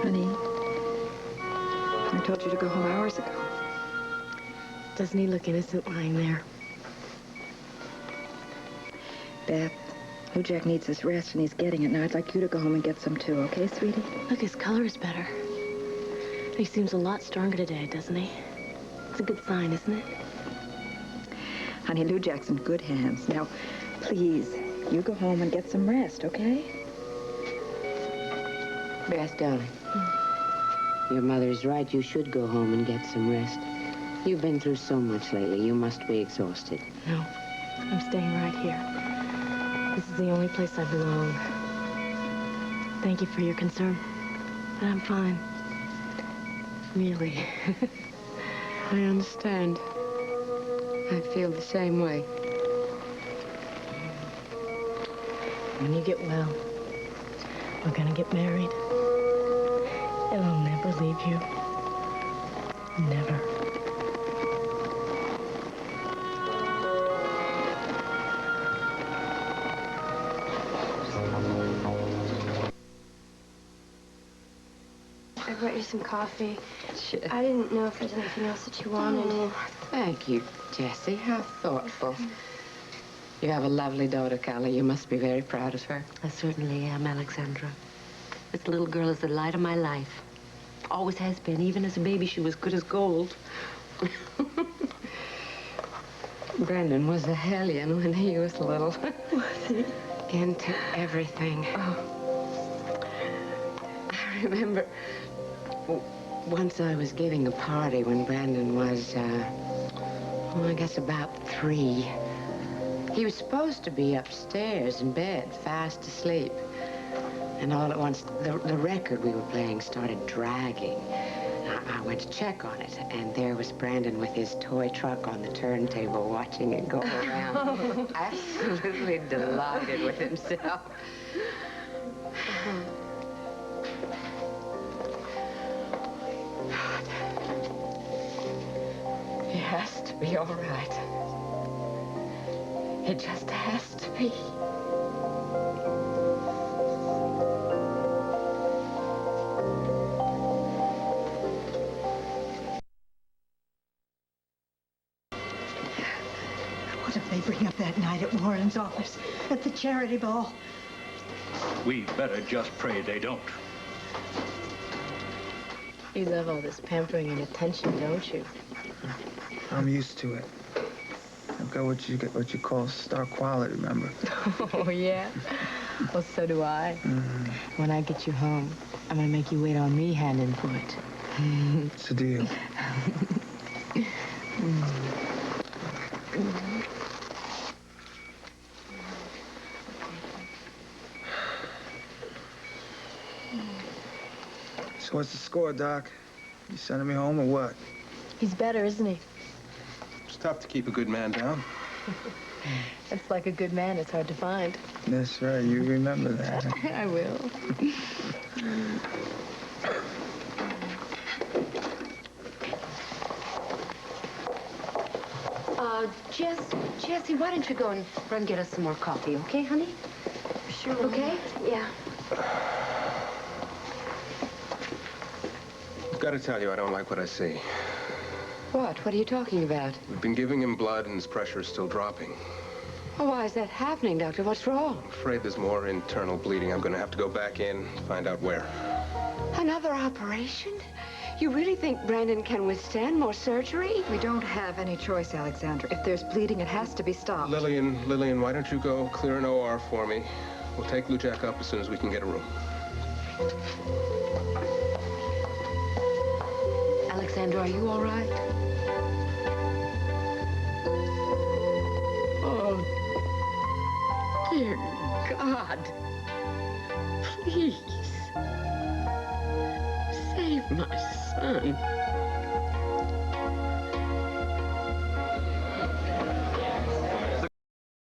Honey, I told you to go home hours ago. Doesn't he look innocent lying there? Beth, Lujack needs his rest, and he's getting it. Now, I'd like you to go home and get some, too, okay, sweetie? Look, his color is better. He seems a lot stronger today, doesn't he? It's a good sign, isn't it? Honey, Lujack's in good hands. Now, please, you go home and get some rest, okay? Beth, darling. Your mother's right. You should go home and get some rest. You've been through so much lately. You must be exhausted. No, I'm staying right here. This is the only place I belong. Thank you for your concern. But I'm fine. Really. I understand. I feel the same way. When you get well, we're gonna get married. And I'll never leave you. Never. I brought you some coffee. Sure. I didn't know if there's anything else that you wanted. Oh, thank you, Jessie. How thoughtful. You have a lovely daughter, Calla. You must be very proud of her. I certainly am, Alexandra. This little girl is the light of my life. Always has been. Even as a baby, she was good as gold. Brandon was a hellion when he was little. Was he? Into everything. Oh. I remember once I was giving a party when Brandon was, I guess about 3. He was supposed to be upstairs in bed, fast asleep. And all at once, the record we were playing started dragging. I went to check on it, and there was Brandon with his toy truck on the turntable watching it go around. Absolutely delighted with himself. He has to be all right. He just has to be. What if they bring up that night at Warren's office, at the charity ball? We better just pray they don't. You love all this pampering and attention, don't you? I'm used to it. I've got what you call star quality, remember? Oh, yeah? Well, so do I. When I get you home, I'm gonna make you wait on me hand and foot. It's a deal. So what's the score, Doc? You sending me home or what? He's better, isn't he? It's tough to keep a good man down. That's like a good man. It's hard to find. That's right. You remember that. I will. Jessie, why don't you go and run get us some more coffee, okay, honey? Sure. Okay? Yeah. I've got to tell you, I don't like what I see. What? What are you talking about? We've been giving him blood, and his pressure is still dropping. Oh, why is that happening, Doctor? What's wrong? I'm afraid there's more internal bleeding. I'm going to have to go back in, find out where. Another operation? You really think Brandon can withstand more surgery? We don't have any choice, Alexandra. If there's bleeding, it has to be stopped. Lillian, why don't you go clear an OR for me? We'll take Lujack up as soon as we can get a room. Alexandra, are you all right? Oh, dear God. Please. Save my son.